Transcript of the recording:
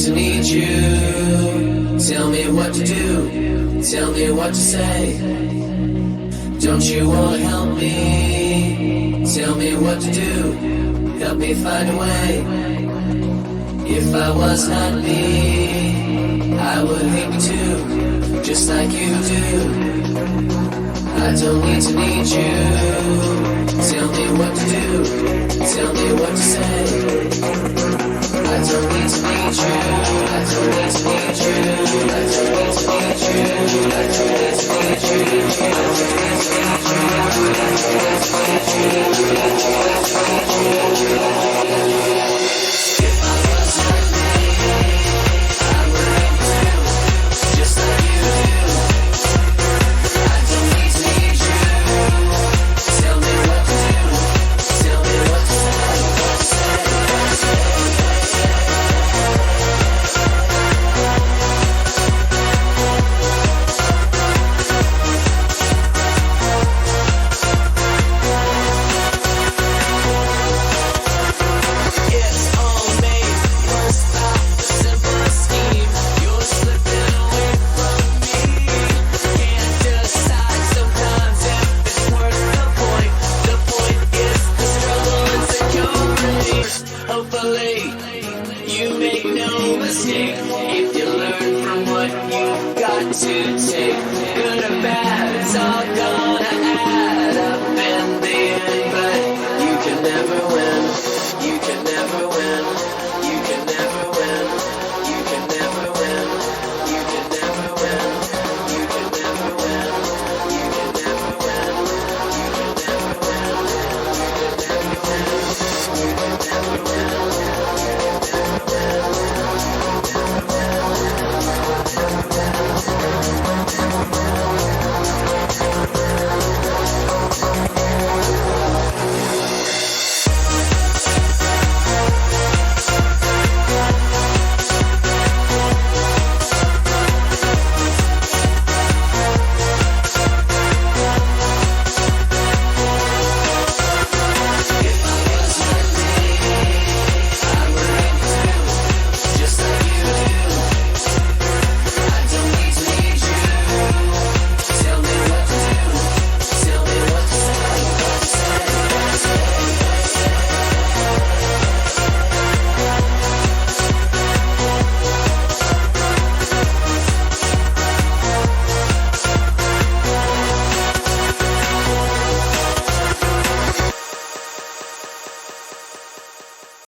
need you. Tell me what to do, tell me what to say. Don't you wanna help me? Tell me what to do, help me find a way. If I was not me, I would hate me too, just like you do. I don't need to need you. Tell me what to do, tell me what to say.